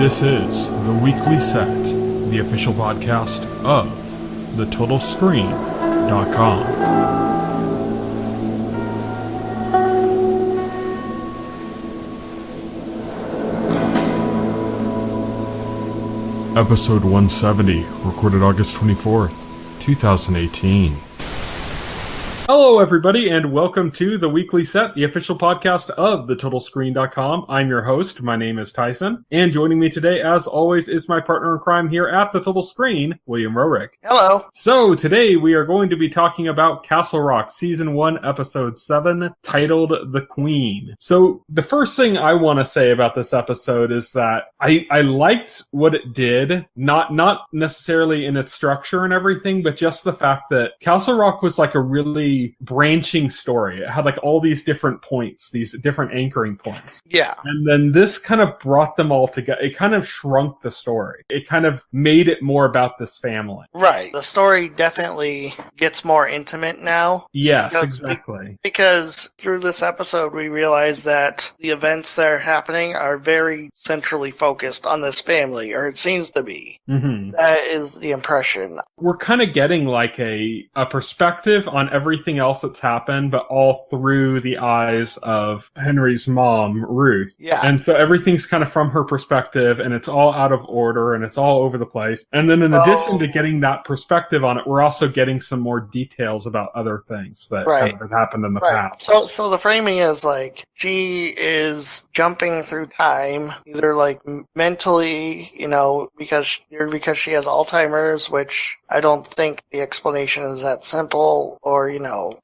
This is The Weekly Set, the official podcast of TheTotalScreen.com. Episode 170, recorded August 24th, 2018. Hello, everybody, and welcome to The Weekly Set, the official podcast of TheTotalScreen.com. I'm your host. My name is Tyson, and joining me today, as always, is my partner in crime here at The Total Screen, William Rorick. Hello. So, today we are going to be talking about Castle Rock, Season 1, Episode 7, titled The Queen. So, the first thing I want to say about this episode is that I liked what it did, not necessarily in its structure and everything, but just the fact that Castle Rock was like a really branching story. It had like all these different points, these different anchoring points. Yeah. And then this kind of brought them all together. It kind of shrunk the story. It kind of made it more about this family. Right. The story definitely gets more intimate now. Yes, exactly. Because through this episode, we realize that the events that are happening are very centrally focused on this family, or it seems to be. Mm-hmm. That is the impression. We're kind of getting like a perspective on everything else that's happened, but all through the eyes of Henry's mom, Ruth. Yeah. And so everything's kind of from her perspective, and it's all out of order, and it's all over the place. And then in addition to getting that perspective on it, we're also getting some more details about other things that kind of have happened in the past. So the framing is like, she is jumping through time, either like mentally, because she has Alzheimer's, which I don't think the explanation is that simple, or,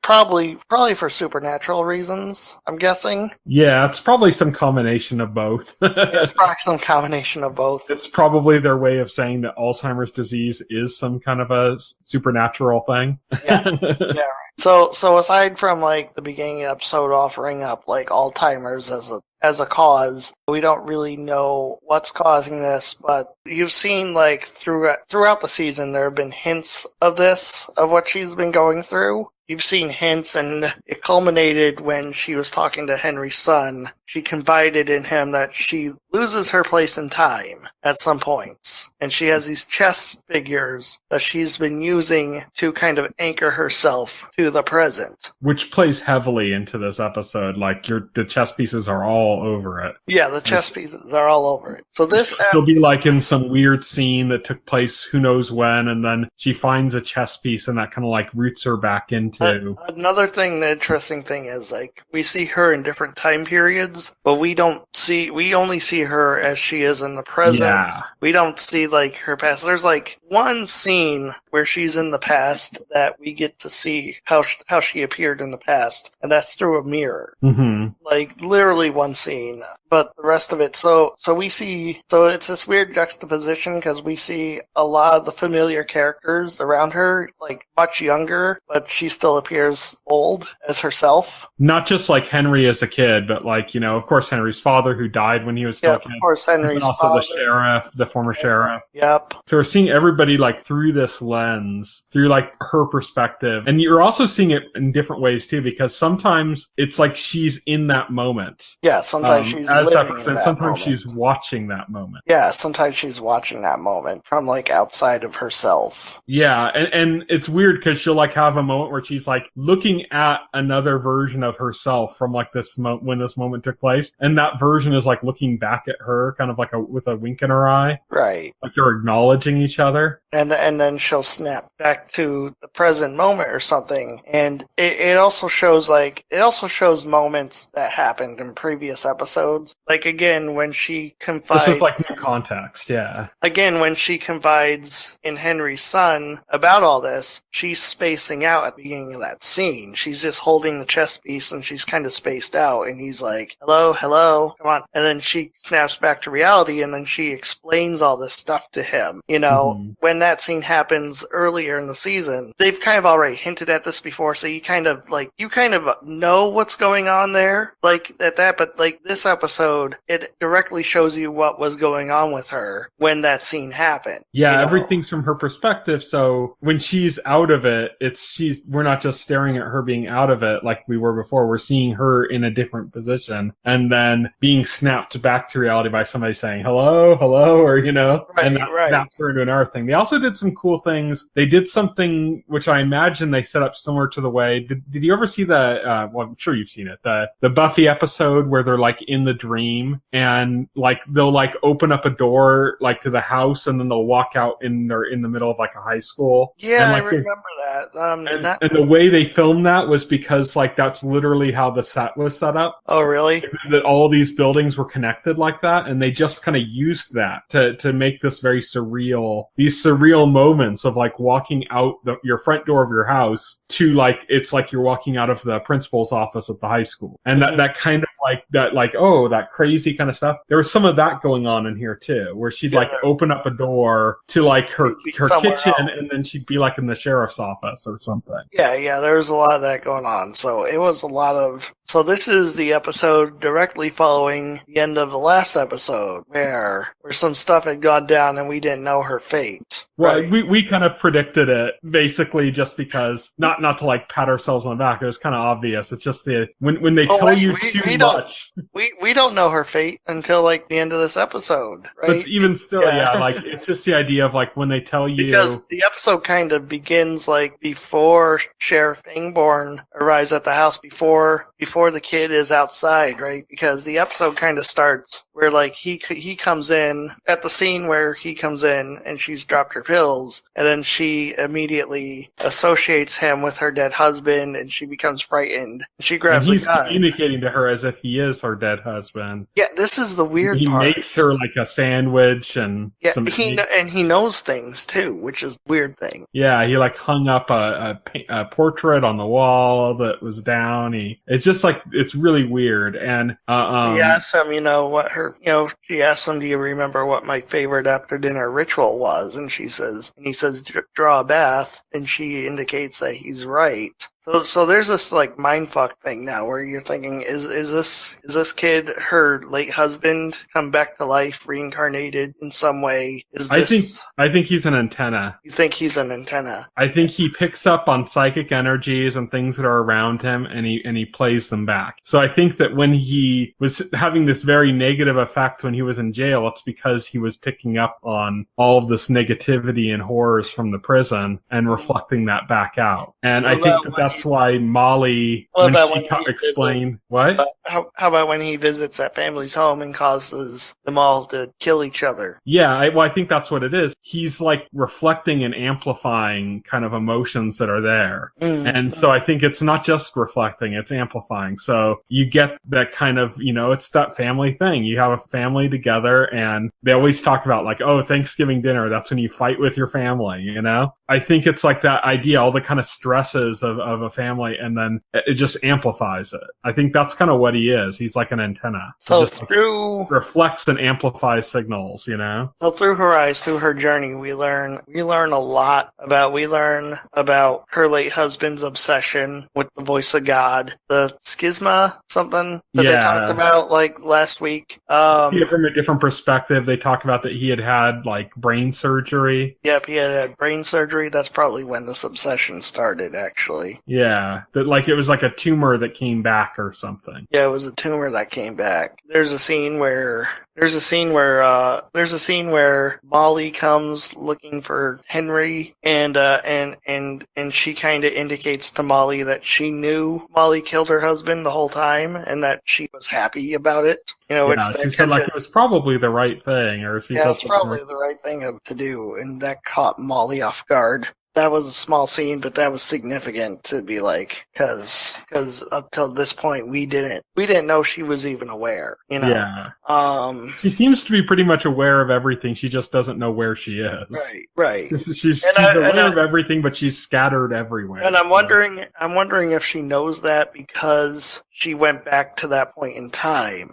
probably for supernatural reasons, I'm guessing. Yeah, it's probably some combination of both. It's probably some combination of both. It's probably their way of saying that Alzheimer's disease is some kind of a supernatural thing. Yeah, right. So aside from like the beginning episode offering up like Alzheimer's as a cause, we don't really know what's causing this, but you've seen like throughout the season there have been hints of this, of what she's been going through. You've seen hints, and it culminated when she was talking to Henry's son. She confided in him that she loses her place in time at some points. And she has these chess figures that she's been using to kind of anchor herself to the present. Which plays heavily into this episode. Like, the chess pieces are all over it. Yeah, the chess pieces are all over it. So this... She'll be like in some weird scene that took place who knows when, and then she finds a chess piece, and that kind of like roots her back into... Another thing, the interesting thing is, like, we see her in different time periods, but we only see her as she is in the present. Yeah. We don't see, like, her past. There's, like, one scene where she's in the past that we get to see how she appeared in the past, and that's through a mirror. Mm-hmm. Like, literally one scene. But the rest of it, so it's this weird juxtaposition, because we see a lot of the familiar characters around her, like, much younger, but she still appears old as herself. Not just like Henry as a kid, but like, of course, Henry's father who died when he was still a kid. Of course, Henry's also father. The sheriff, the former sheriff. Yep. So we're seeing everybody like through this lens, through like her perspective. And you're also seeing it in different ways too, because sometimes it's like she's in that moment. Yeah, sometimes she's as living that in that sometimes moment. she's watching that moment. Yeah, sometimes she's watching that moment from like outside of herself. Yeah, and it's weird because she'll like have a moment where she's like looking at another version of herself from like this when this moment took place, and that version is like looking back at her, kind of like with a wink in her eye, right? Like they're acknowledging each other, and then she'll snap back to the present moment or something, and it also shows moments that happened in previous episodes. Like again, when she confides, this is like new context, yeah. Again, when she confides in Henry's son about all this, she's spacing out at the beginning of that scene. She's just holding the chess piece and she's kind of spaced out, and he's like, hello, come on. And then she snaps back to reality, and then she explains all this stuff to him. When that scene happens earlier in the season, they've kind of already hinted at this before, so you kind of know what's going on there, like at that, but like this episode, it directly shows you what was going on with her when that scene happened. Yeah, everything's from her perspective, so when she's out of it, we're not just staring at her being out of it like we were before. We're seeing her in a different position and then being snapped back to to reality by somebody saying hello, hello, or Right, and that snaps her into another thing. They also did some cool things. They did something which I imagine they set up similar to the way. Did you ever see the? Well, I'm sure you've seen it. The Buffy episode where they're like in the dream and like they'll like open up a door like to the house and then they'll walk out and they're in the middle of like a high school. Yeah, and, like, I remember that. And the way they filmed that was because like that's literally how the set was set up. Oh, really? That all these buildings were connected like that, and they just kind of used that to make this very surreal. These surreal moments of like walking out your front door of your house to like it's like you're walking out of the principal's office at the high school, and that kind of like that like that crazy kind of stuff. There was some of that going on in here too, where she'd like open up a door to like her kitchen, and then she'd be like in the sheriff's office or something. Yeah, there was a lot of that going on. So it was a lot of. So this is the episode directly following the end of the last episode, where some stuff had gone down and we didn't know her fate. Well, right? we kind of predicted it basically just because not to like pat ourselves on the back. It was kind of obvious. It's just when they tell you too much. We don't know her fate until like the end of this episode, right? But even still, like it's just the idea of like when they tell you, because the episode kind of begins like before Sheriff Ingborn arrives at the house, before the kid is outside, right? Because the episode kind of starts where like he comes in at the scene where he comes in and she's dropped her pills, and then she immediately associates him with her dead husband, and she becomes frightened. She grabs and he's a gun. Communicating to her as if he is her dead husband. Yeah, this is the weird he part. He makes her like a sandwich and he knows things too, which is the weird thing. Yeah, he like hung up a portrait on the wall that was down. It's just like it's really weird. And he asked him, she asked him, "Do you remember what my favorite after dinner ritual was?" And he says, "Draw a bath," and she indicates that he's right. So there's this like mindfuck thing now where you're thinking, is this kid her late husband come back to life, reincarnated in some way? I think he's an antenna. You think he's an antenna? I think he picks up on psychic energies and things that are around him, and he plays them back. So I think that when he was having this very negative effect when he was in jail, it's because he was picking up on all of this negativity and horrors from the prison and reflecting that back out. And I think that's why Molly, when she explained what? How about when he visits that family's home and causes them all to kill each other? Yeah, I think that's what it is. He's like reflecting and amplifying kind of emotions that are there. Mm-hmm. And so I think it's not just reflecting, it's amplifying. So you get that kind of, it's that family thing. You have a family together and they always talk about like, oh, Thanksgiving dinner, that's when you fight with your family, I think it's like that idea, all the kind of stresses of a family, and then it just amplifies it. I think that's kind of what he is. He's like an antenna. So just reflects and amplifies signals, So through her eyes, through her journey, we learn a lot about her late husband's obsession with the voice of God, the schisma, something that they talked about like last week. From a different perspective, they talk about that he had like brain surgery. Yep, he had brain surgery. That's probably when this obsession started, actually. Yeah, that like it was like a tumor that came back or something. Yeah, it was a tumor that came back. There's a scene where Molly comes looking for Henry, and she kind of indicates to Molly that she knew Molly killed her husband the whole time, and that she was happy about it. She said like it was probably the right thing, or she said it's probably the right thing to do, and that caught Molly off guard. That was a small scene, but that was significant to be like, because up till this point we didn't know she was even aware. Yeah. She seems to be pretty much aware of everything. She just doesn't know where she is. Right. She's aware of everything, but she's scattered everywhere. And I'm wondering if she knows that because she went back to that point in time.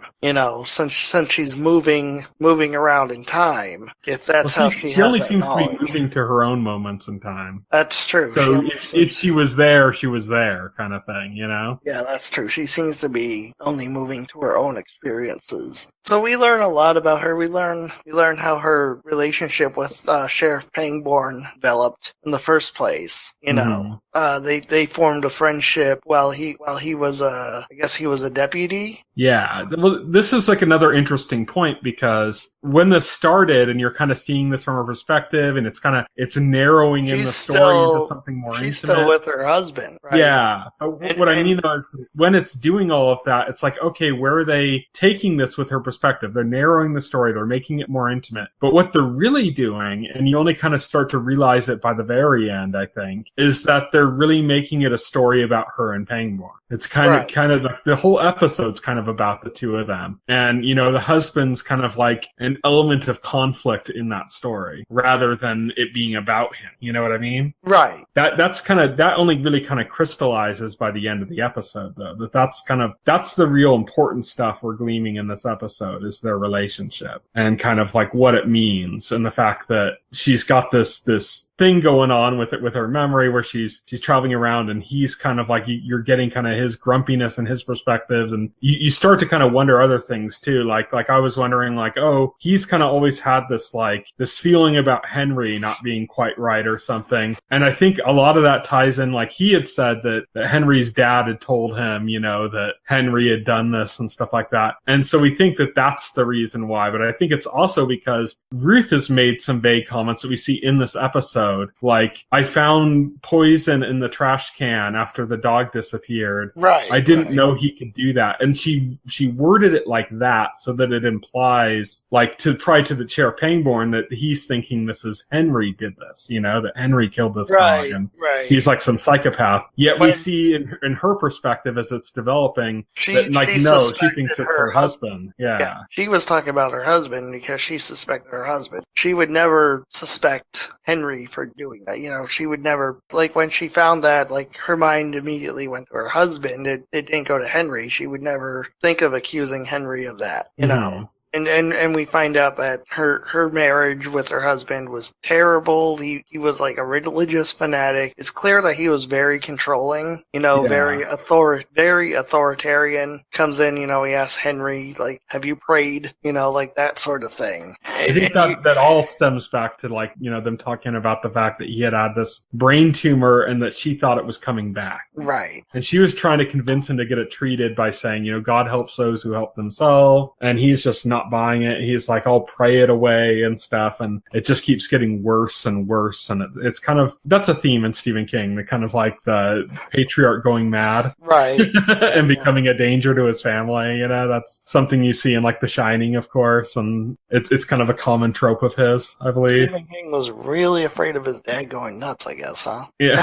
Since she's moving around in time. If that's how she has only that seems knowledge. to be moving to her own moments in time. time. That's true. So if she was there, she was there, kind of thing, you know? Yeah, that's true. She seems to be only moving to her own experiences. So we learn a lot about her. We learn how her relationship with Sheriff Pangborn developed in the first place. You know, they formed a friendship while he was I guess he was a deputy. Yeah, well, this is like another interesting point because when this started, and you're kind of seeing this from her perspective, and it's narrowing in the story into something more intimate. She's still with her husband, right? Yeah, but what I mean though is when it's doing all of that, it's like, okay, where are they taking this with her perspective? They're narrowing the story, they're making it more intimate. But what they're really doing, and you only kind of start to realize it by the very end, I think, is that they're really making it a story about her and Pangborn. It's kind of like the whole episode's kind of about the two of them. And, you know, the husband's kind of like an element of conflict in that story rather than it being about him. You know what I mean? Right. That only really kind of crystallizes by the end of the episode, though. That's the real important stuff we're gleaming in this episode is their relationship and kind of like what it means, and the fact that she's got this thing going on with her memory where she's traveling around, and he's kind of like, you're getting kind of his grumpiness and his perspectives, and you start to kind of wonder other things too. Like I was wondering, like, oh, he's kind of always had this feeling about Henry not being quite right or something. And I think a lot of that ties in, like he had said that Henry's dad had told him, you know, that Henry had done this and stuff like that. And so we think that that's the reason why. But I think it's also because Ruth has made some vague comments that we see in this episode. Like, I found poison in the trash can after the dog disappeared. Right. I didn't know he could do that. And she worded it like that so that it implies, like, to the Sheriff Pangborn that he's thinking this is Henry did this, you know, that Henry killed this dog and he's like some psychopath. Yet we see in her perspective as it's developing that, like, no, she thinks it's her husband. Yeah. She was talking about her husband because she suspected her husband. She would never suspect Henry for doing that. You know, she would never, like, when she found that, like, her mind immediately went to her husband. It didn't go to Henry. She would never think of accusing Henry of that, you know. And we find out that her marriage with her husband was terrible. He was like a religious fanatic. It's clear that he was very controlling, you know, very authoritarian. Comes in, you know, he asks Henry, like, have you prayed? You know, like that sort of thing. I think that all stems back to, like, you know, them talking about the fact that he had this brain tumor and that she thought it was coming back. Right. And she was trying to convince him to get it treated by saying, you know, God helps those who help themselves. And he's just not buying it. He's like, I'll pray it away and stuff. And it just keeps getting worse and worse. And it's kind of, that's a theme in Stephen King, the kind of like the patriarch going mad. Right. And becoming a danger to his family. You know, that's something you see in, like, The Shining, of course. And it's kind of a common trope of his, I believe. Stephen King was really afraid of his dad going nuts, I guess, huh? Yeah.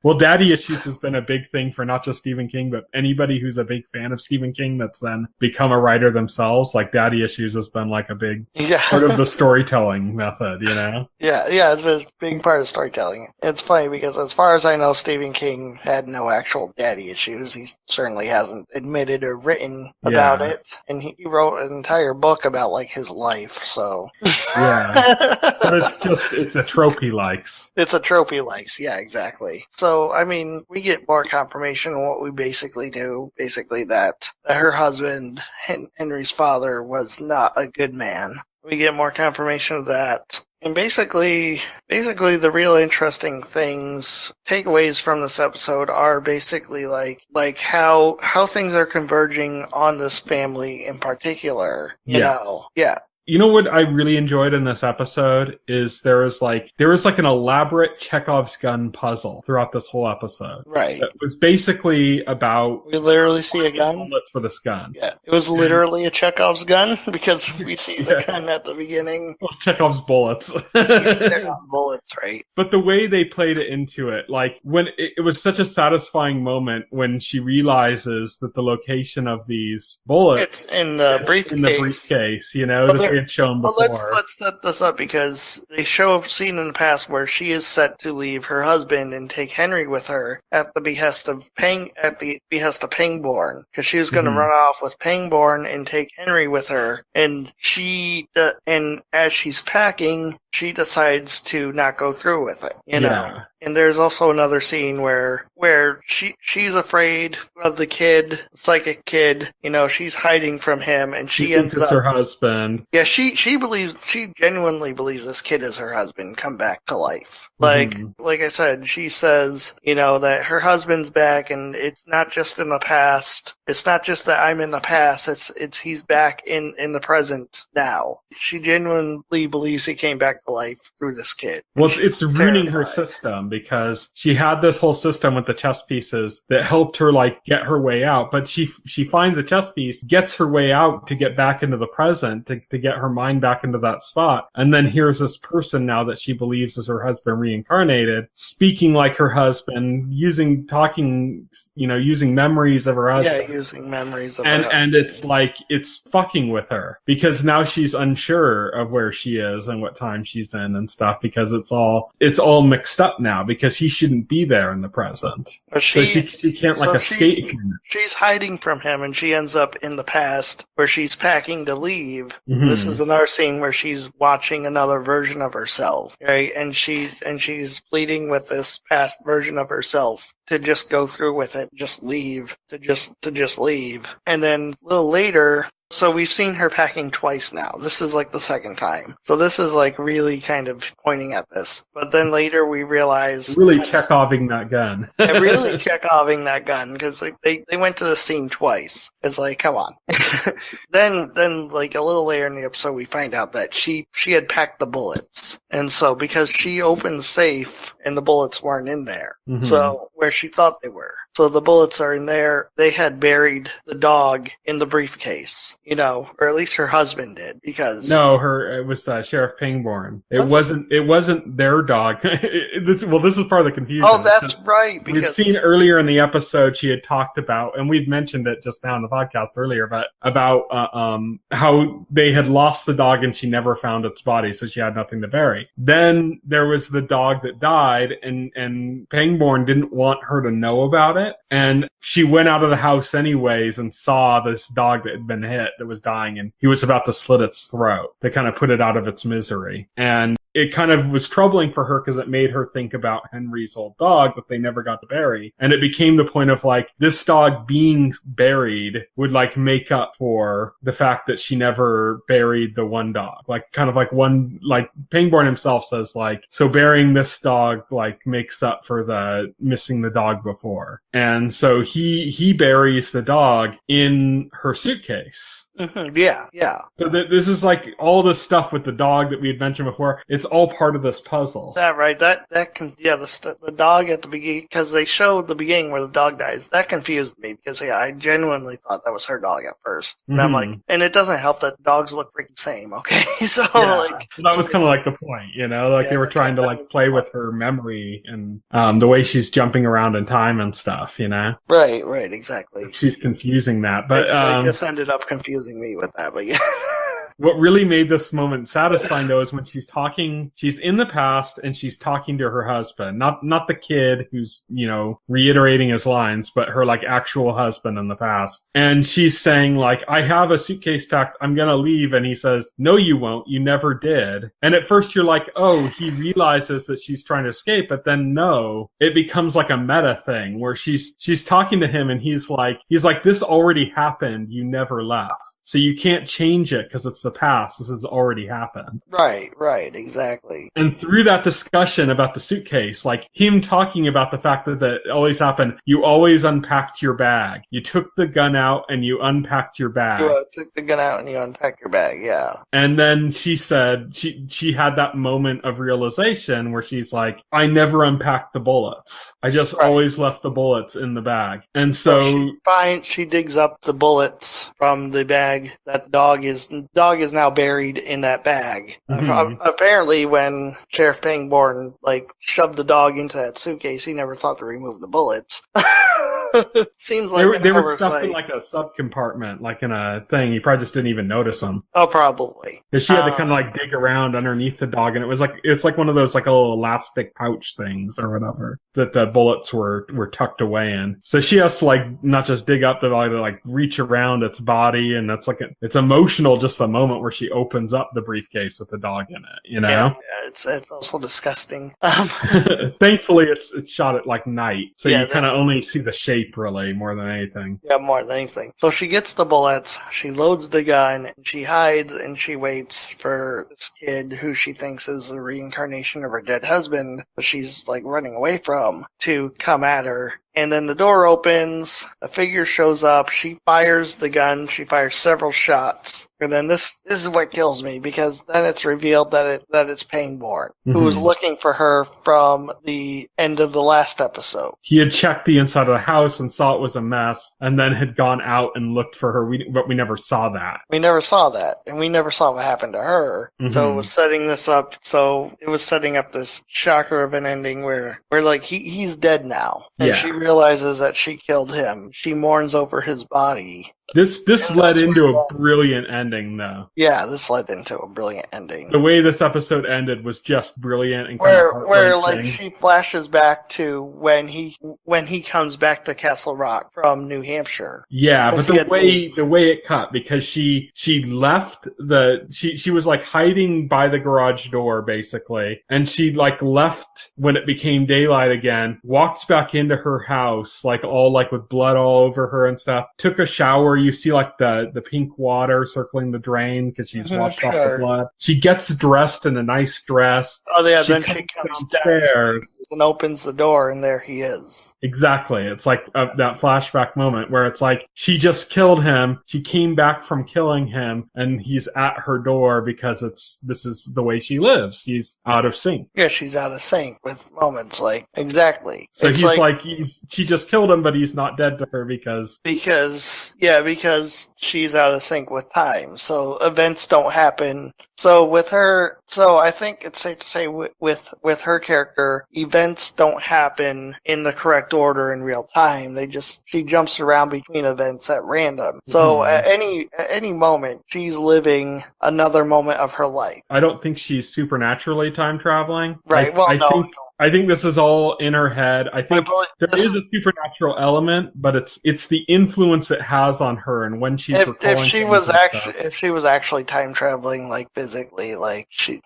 Well, daddy issues has been a big thing for not just Stephen King, but anybody who's a big fan of Stephen King that's then become a writer themselves. Like, daddy issues has been like a big part of the storytelling method, you know? Yeah, it's been a big part of storytelling. It's funny because as far as I know, Stephen King had no actual daddy issues. He certainly hasn't admitted or written about it. And he wrote an entire book about, like, his life, so. Yeah. But it's a trope he likes. It's a trope he likes, yeah, exactly. So, I mean, we get more confirmation on what we basically knew. Basically that her husband, Henry's father, was not a good man. We get more confirmation of that. And basically the real interesting takeaways from this episode are basically like how things are converging on this family in particular. You know? Yeah. You know what I really enjoyed in this episode is there was like an elaborate Chekhov's gun puzzle throughout this whole episode. Right. It was basically about we literally see a gun bullet for this gun. Yeah. It was literally a Chekhov's gun because we see the gun at the beginning. Well, Chekhov's bullets. Chekhov's bullets, right? But the way they played it into it, like when it was such a satisfying moment when she realizes that the location of these bullets it's in the briefcase, you know, that they had shown before. Well, let's set this up because they show a scene in the past where she is set to leave her husband and take Henry with her at the behest of Pangborn, because she was going to run off with Pangborn and take Henry with her. And and as she's packing, she decides to not go through with it, you know. Yeah. And there's also another scene where she's afraid of the kid, psychic kid. You know, she's hiding from him, and she thinks ends it's up her husband. Yeah, she genuinely believes this kid is her husband come back to life. Like I said, she says, you know, that her husband's back, and it's not just in the past. It's not just that I'm in the past. It's he's back in the present now. She genuinely believes he came back to life through this kid. Well, it's ruining terrified. her system, because she had this whole system with the chess pieces that helped her like get her way out, but she finds a chess piece, gets her way out to get back into the present, to get her mind back into that spot, and then here's this person now that she believes is her husband reincarnated, speaking like her husband, using memories of her husband. Yeah, using memories of her husband. And it's like, it's fucking with her, because now she's unsure of where she is and what time she's in and stuff, because it's all mixed up now, because he shouldn't be there in the present. But so she can't escape. She's hiding from him, and she ends up in the past where she's packing to leave. Mm-hmm. This is another scene where she's watching another version of herself, right? And she's pleading with this past version of herself to just go through with it, just leave, to just leave. And then a little later, so we've seen her packing twice now. This is like the second time. So this is like really kind of pointing at this. But then later we realize... Really Chekhoving that gun. Really Chekhoving that gun, because like, they went to the scene twice. It's like, come on. Then like a little later in the episode we find out that she had packed the bullets. And so because she opened the safe and the bullets weren't in there. Mm-hmm. So where she thought they were. So the bullets are in there. They had buried the dog in the briefcase, you know, or at least her husband did, because it was Sheriff Pangborn. It wasn't their dog. This is part of the confusion. Oh, that's right. Because we've seen earlier in the episode she had talked about, and we'd mentioned it just now in the podcast earlier, but about how they had lost the dog and she never found its body, so she had nothing to bury. Then there was the dog that died, and Pangborn didn't want her to know about it. And she went out of the house anyways and saw this dog that had been hit that was dying, and he was about to slit its throat to kind of put it out of its misery. And it kind of was troubling for her, because it made her think about Henry's old dog that they never got to bury. And it became the point of like, this dog being buried would like make up for the fact that she never buried the one dog. Like kind of like Pangborn himself says, like, so burying this dog like makes up for the missing the dog before. And so he buries the dog in her suitcase. Mm-hmm. Yeah. So this is like all this stuff with the dog that we had mentioned before. It's all part of this puzzle. That right. The dog at the beginning, because they showed the beginning where the dog dies. That confused me, because I genuinely thought that was her dog at first. And I'm like, and it doesn't help that dogs look freaking same. Okay, so like that was kind of like the point, you know, like they were trying to like play with her memory and the way she's jumping around in time and stuff, you know. Right, exactly. She's confusing that, but they just ended up confusing me with that, but yeah. What really made this moment satisfying, though, is when she's in the past and she's talking to her husband, not the kid who's, you know, reiterating his lines, but her like actual husband in the past. And she's saying like, I have a suitcase packed, I'm gonna leave. And he says, no, you won't. You never did. And at first you're like, oh, he realizes that she's trying to escape, but then no, it becomes like a meta thing where she's talking to him and he's like, this already happened. You never left. So you can't change it because it's the past. This has already happened. Right, exactly. And through that discussion about the suitcase, like him talking about the fact that always happened, you always unpacked your bag. You took the gun out and you unpacked your bag. You took the gun out and you unpacked your bag, yeah. And then she said, she had that moment of realization where she's like, I never unpacked the bullets. I just always left the bullets in the bag. And so she digs up the bullets from the bag that the dog is now buried in that bag. Mm-hmm. Apparently, when Sheriff Pangborn like shoved the dog into that suitcase, he never thought to remove the bullets. Seems like they were stuffed in like a sub compartment, like in a thing. You probably just didn't even notice them. Oh, probably. Because she had to kind of like dig around underneath the dog, and it's like one of those like a little elastic pouch things or whatever that the bullets were tucked away in. So she has to like not just dig up the dog, to like reach around its body, and that's like it's emotional just the moment where she opens up the briefcase with the dog in it. You know, yeah it's also disgusting. Thankfully, it's shot at like night, so you kind of only see the shape really more than anything. Yeah, more than anything. So she gets the bullets, she loads the gun, and she hides and she waits for this kid who she thinks is the reincarnation of her dead husband, but she's like running away from, to come at her. And then the door opens, a figure shows up, she fires the gun, she fires several shots. And then this is what kills me, because then it's revealed that it's Pangborn, who was looking for her from the end of the last episode. He had checked the inside of the house and saw it was a mess, and then had gone out and looked for her, but we never saw that. We never saw that, and we never saw what happened to her. So it was setting this up, it was setting up this shocker of an ending where like he's dead now. And she realizes that she killed him. She mourns over his body. This led into a brilliant ending, though. Yeah, this led into a brilliant ending. The way this episode ended was just brilliant and where like she flashes back to when he comes back to Castle Rock from New Hampshire. Yeah, but the way it cut, because she left she was like hiding by the garage door basically, and she like left when it became daylight again, walked back into her house like all like with blood all over her and stuff, took a shower. You see like the pink water circling the drain because she's washed off the blood. She gets dressed in a nice dress. Oh yeah, then she comes downstairs and opens the door, and there he is. Exactly. It's like that flashback moment where it's like she just killed him. She came back from killing him, and he's at her door because this is the way she lives. She's out of sync. Yeah, she's out of sync with moments like exactly. So it's she just killed him, but he's not dead to her because she's out of sync with time. So events don't happen. So with her, I think it's safe to say with her character, events don't happen in the correct order in real time. She jumps around between events at random. So at any moment, she's living another moment of her life. I don't think she's supernaturally time traveling. Right. I think this is all in her head. I think there is a supernatural element, but it's the influence it has on her and when she's if she was actually time traveling, like physically, like she,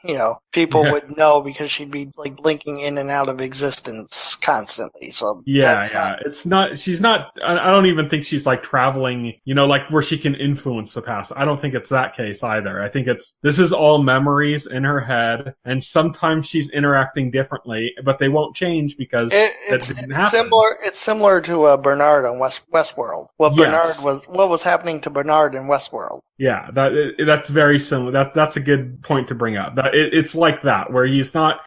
people would know because she'd be like blinking in and out of existence constantly. So it's not. She's not. I don't even think she's like traveling. Like where she can influence the past. I don't think it's that case either. I think this is all memories in her head, and sometimes she's interacting differently. But they won't change because it's similar. It's similar to Bernard on Westworld. What was happening to Bernard in Westworld? Yeah, that's very similar. That's a good point to bring up. It's like that where he's not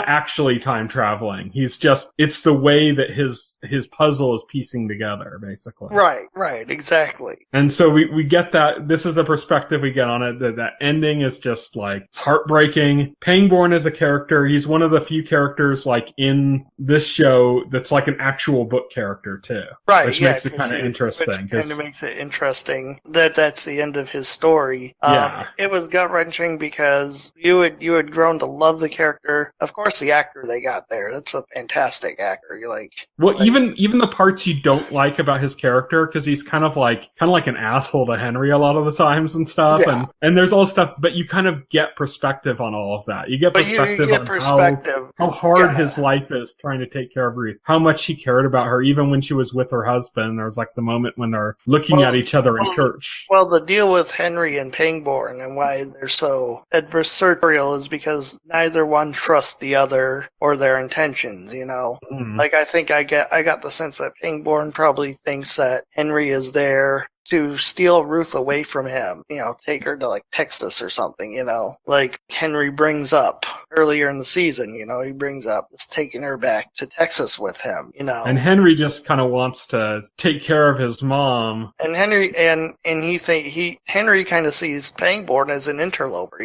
actually time traveling. It's the way that his puzzle is piecing together, basically. Right, exactly. And so we get that. This is the perspective we get on it. That ending is just like it's heartbreaking. Pangborn is a character. He's one of the few characters like in this show that's like an actual book character too. Right, which makes it kind of interesting. Which kind of makes it interesting that's the end of his story. It was gut wrenching because you had grown to love the character. Of course, the actor they got there, that's a fantastic actor. You're like, even the parts you don't like about his character, because he's kind of like an asshole to Henry a lot of the times and stuff, and there's all stuff, but you kind of get perspective on all of that. You get perspective on how hard his life is trying to take care of Ruth, how much he cared about her, even when she was with her husband. There was like the moment when they're looking at each other in church. Well, the deal with Henry and Pangborn and why they're so adversarial is because neither one trusts the other or their intentions, Like I think I got the sense that Pangborn probably thinks that Henry is there to steal Ruth away from him, take her to like Texas or something, like Henry brings up earlier in the season, he brings up is taking her back to Texas with him, And Henry just kind of wants to take care of his mom. And Henry Henry kind of sees Pangborn as an interloper,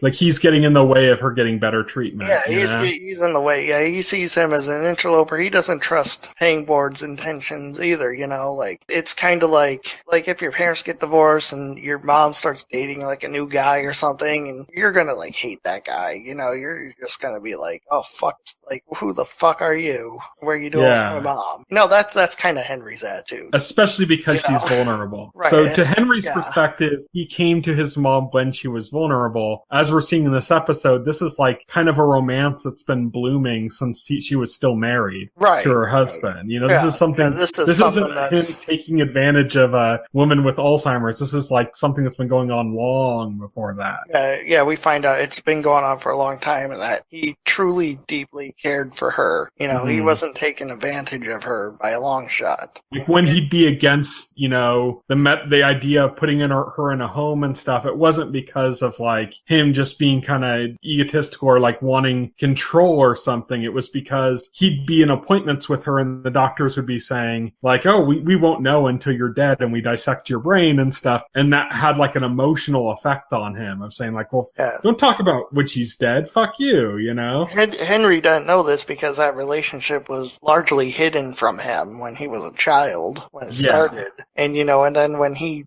like he's getting in the way of her getting better treatment. Yeah, he's in the way. Yeah, he sees him as an interloper. He doesn't trust Pangborn's intentions either. Like it's kind of like if your parents get divorced and your mom starts dating like a new guy or something, and you're gonna like hate that guy. You're just gonna be like, oh fuck, like who the fuck are you? What are you doing with my mom? That's kind of Henry's attitude, especially because she's vulnerable. Right. So to Henry's perspective, he came to his mom when she was vulnerable. As we're seeing in this episode, this is like kind of a romance that's been blooming since she was still married to her husband. This is something. This isn't him taking advantage of a woman with Alzheimer's. This is like something that's been going on long before that. We find out it's been going on for a long time, and that he truly, deeply cared for her. He wasn't taking advantage of her by a long shot. Like when he'd be against, the idea of putting her in a home and stuff, it wasn't because of like him just being kind of egotistical or like wanting control or something. It was because he'd be in appointments with her and the doctors would be saying like, oh, we won't know until you're dead and we dissect your brain and stuff. And that had like an emotional effect on him of saying like, well, don't talk about when she's dead. Fuck you, Henry doesn't know this because that relationship was largely hidden from him when he was a child, when it started. And, and then when he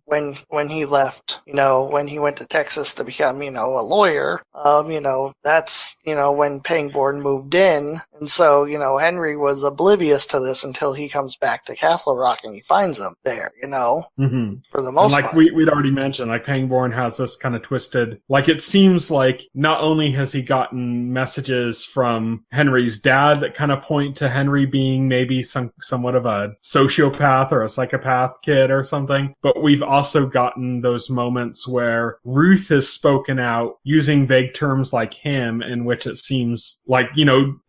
left, when he went to Texas to become, a lawyer, that's, when Pangborn moved in. And so, Henry was oblivious to this until he comes back to Castle Rock and he finds him there, for the most part. We'd already mentioned, like Pangborn has this kind of twisted, like it seems like not only has he gotten messages from Henry's dad that kind of point to Henry being maybe somewhat of a sociopath or a psychopath kid or something, but we've also gotten those moments where Ruth has spoken out using vague terms like him, in which it seems like,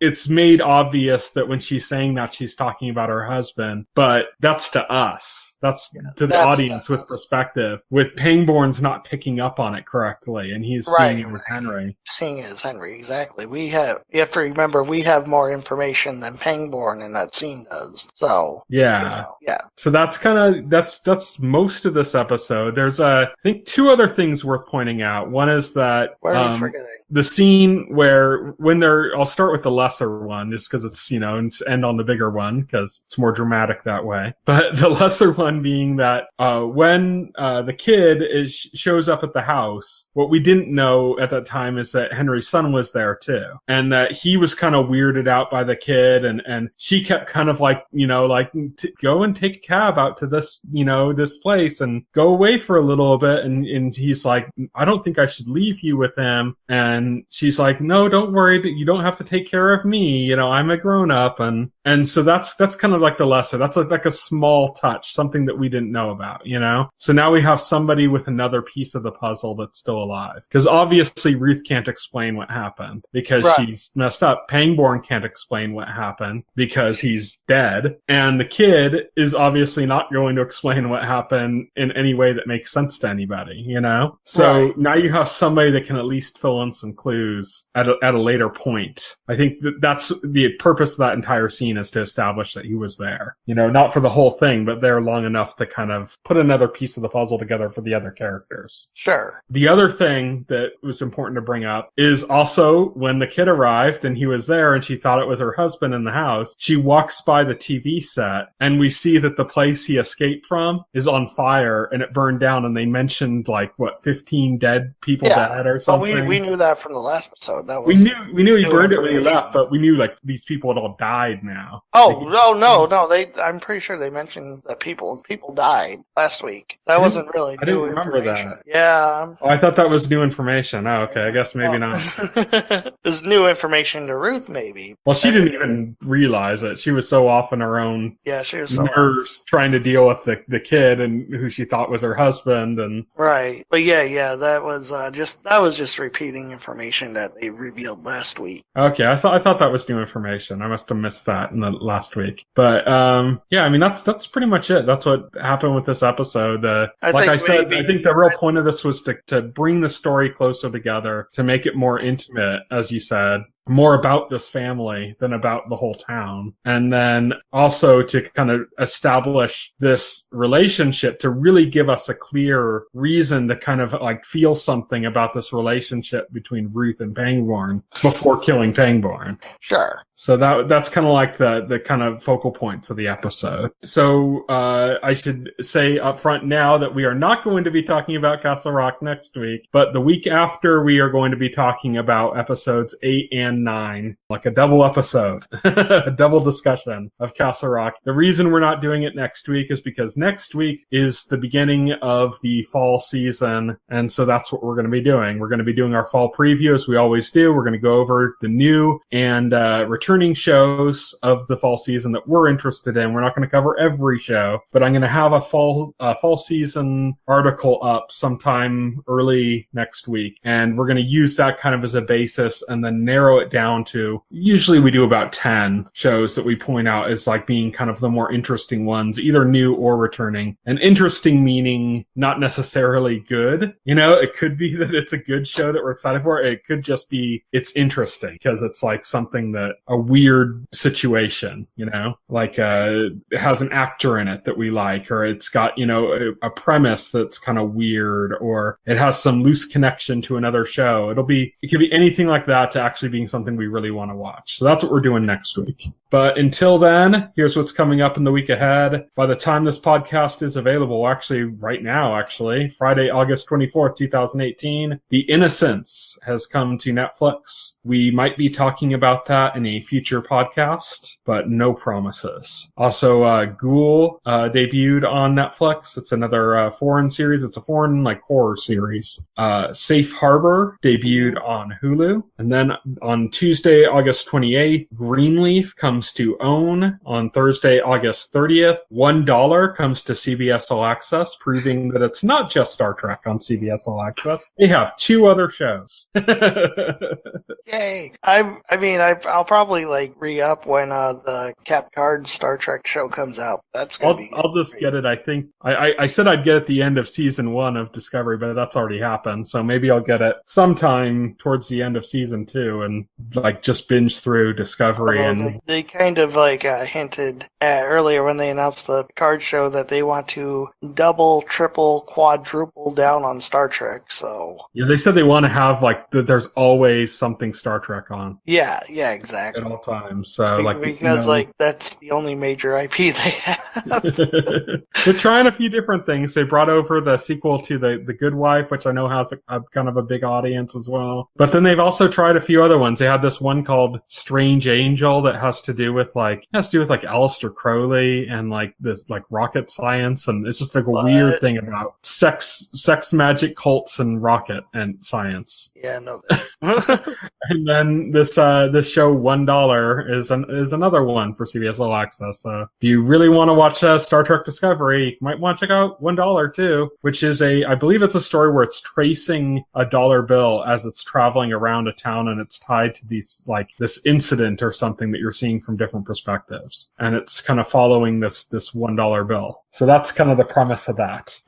it's made obvious that when she's saying that she's talking about her husband, but that's to us. That's to the audience with perspective. With Pangborn's not picking up on it correctly, and he's seeing it as Henry. Seeing it as Henry, exactly. You have to remember, we have more information than Pangborn in that scene does. So So that's most of this episode. There's I think two other things worth pointing out. One is that the scene where I'll start with the lesser one just because it's and end on the bigger one because it's more dramatic that way. But the lesser one being that when the kid shows up at the house, what we didn't know at that time is that Henry's son was there too, and that he was kind of weirded out by the kid, and she kept kind of like go and take a cab out to this this place and go away for a little bit, and he's like, I don't think I should leave you with him, and she's like, no, don't worry, you don't have to take care of me, I'm a grown up, and so that's kind of like the lesser. That's like a small touch, something that we didn't know about, So now we have somebody with another piece of the puzzle that's still alive. Because obviously Ruth can't explain what happened because she's messed up. Pangborn can't explain what happened because he's dead. And the kid is obviously not going to explain what happened in any way that makes sense to anybody, So now you have somebody that can at least fill in some clues at a later point. I think that's the purpose of that entire scene, is to establish that he was there. Not for the whole thing, but there long enough to kind of put another piece of the puzzle together for the other characters. Sure. The other thing that was important to bring up is also when the kid arrived and he was there and she thought it was her husband in the house, she walks by the TV set and we see that the place he escaped from is on fire and it burned down, and they mentioned 15 dead people dead or something. Well, we knew that from the last episode. That was we knew he burned it when he left, but we knew these people had all died now. No, I'm pretty sure they mentioned that people died last week. That wasn't really I didn't remember that. Yeah. Oh, I thought that was new information. Oh, okay. I guess maybe not. It's new information to Ruth, maybe. Well, she didn't even realize it. She was so off in her own she was so nerves trying to deal with the kid and who she thought was her husband. And right. But that was just repeating information that they revealed last week. Okay. I thought that was new information. I must have missed that in the last week. But that's pretty much it. That's what happened with this episode. I think the real point of this was to bring the story closer together, to make it more intimate, as you said, more about this family than about the whole town. And then also to kind of establish this relationship, to really give us a clear reason to kind of like feel something about this relationship between Ruth and Pangborn before killing Pangborn. Sure. So that's kind of like the kind of focal points of the episode. So I should say up front now that we are not going to be talking about Castle Rock next week, but the week after we are going to be talking about episodes 8 and 9, like a double episode, a double discussion of Castle Rock. The reason we're not doing it next week is because next week is the beginning of the fall season, and so that's what we're going to be doing. We're going to be doing our fall preview as we always do. We're going to go over the new and returning shows of the fall season that we're interested in. We're not going to cover every show, but I'm going to have a fall season article up sometime early next week, and we're going to use that kind of as a basis and then narrow it down to, usually we do about 10 shows that we point out as like being kind of the more interesting ones, either new or returning. And interesting meaning not necessarily good. You know, it could be that it's a good show that we're excited for. It could just be it's interesting because it's like something that a weird situation, you know, like it has an actor in it that we like, or it's got, you know, a premise that's kind of weird, or it has some loose connection to another show. It could be anything like that to actually being something we really want to watch. So that's what we're doing next week. But until then, here's what's coming up in the week ahead. By the time this podcast is available, actually right now, Friday, August 24th, 2018, The Innocents has come to Netflix. We might be talking about that in a future podcast, but no promises. Also, Ghoul debuted on Netflix. It's another foreign series. It's a foreign like horror series. Safe Harbor debuted on Hulu. And then on Tuesday, August 28th, Greenleaf comes to OWN. On Thursday, August 30th, $1 comes to CBS All Access, proving that it's not just Star Trek on CBS All Access. They have 2 other shows. Yay! I'll probably like re-up when the Cap Card Star Trek show comes out. That's gonna be. I'll just get it. I think I said I'd get it at the end of season 1 of Discovery, but that's already happened. So maybe I'll get it sometime towards the end of season 2 and like just binge through Discovery. And they kind of like hinted earlier when they announced the card show that they want to double, triple, quadruple down on Star Trek. So yeah, they said they want to have like there's always something Star Trek on. Yeah, exactly. At all times. So because like that's the only major IP they have. They're trying a few different things. They brought over the sequel to the Good Wife, which I know has a kind of a big audience as well. But then they've also tried a few other ones. They had this one called Strange Angel that has to do with like Aleister Crowley and like this like rocket science, and it's just like a weird thing about sex magic cults and rocket and science. Yeah, no. And then this show $1 is another one for CBS All Access. So if you really want to watch Star Trek Discovery, you might want to check out $1 too, which is I believe it's a story where it's tracing a dollar bill as it's traveling around a town, and it's tied to this incident or something that you're seeing from different perspectives, and it's kind of following this $1 bill. So that's kind of the premise of that.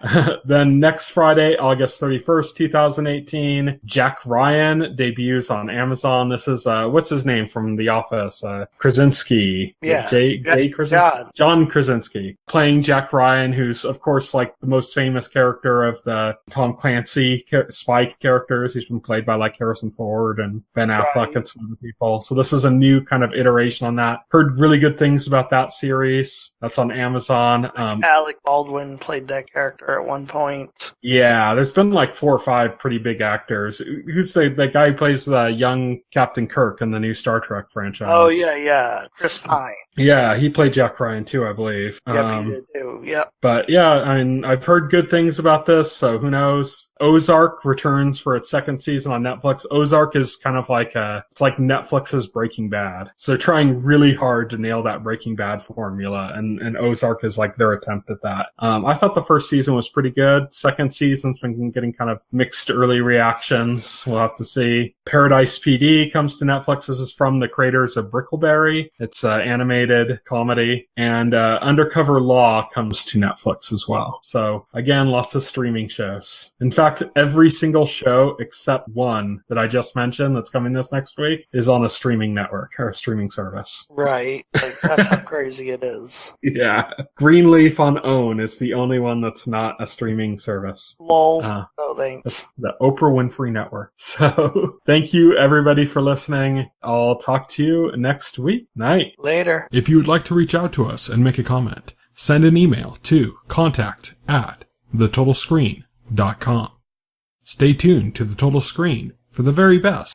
Then next Friday, August 31st, 2018, Jack Ryan debuts on Amazon. This is what's his name from The Office? Krasinski. Yeah, Krasinski. John Krasinski playing Jack Ryan, who's of course like the most famous character of the Tom Clancy spy characters. He's been played by like Harrison Ford and Ben Affleck and some other people. So this is a new kind of iteration on that. Heard really good things about that series. That's on Amazon. Alec Baldwin played that character at one point. Yeah, there's been like 4 or 5 pretty big actors. Who's the guy who plays the young Captain Kirk in the new Star Trek franchise? Oh, yeah. Chris Pine. Yeah, he played Jack Ryan too, I believe. Yep, he did too. Yep. But yeah, I mean, I've heard good things about this, so who knows? Ozark returns for its 2nd season on Netflix. Ozark is kind of like a It's like Netflix's Breaking Bad. So they're trying really hard to nail that Breaking Bad formula, and Ozark is like their attempt at that. I thought the first season was pretty good. Second season's been getting kind of mixed early reactions. We'll have to see. Paradise PD comes to Netflix. This is from the creators of Brickleberry. It's an animated comedy. And Undercover Law comes to Netflix as well. So again, lots of streaming shows. In fact, every single show except one that I just mentioned that's coming this next week is on a streaming network or a streaming service. Right. Like, that's how crazy it is. Yeah. Greenleaf on OWN is the only one that's not a streaming service. Lol. No thanks. The Oprah Winfrey Network. So thank you everybody for listening. I'll talk to you next week. Night. Later. If you would like to reach out to us and make a comment, send an email to contact@thetotalscreen.com. Stay tuned to The Total Screen for the very best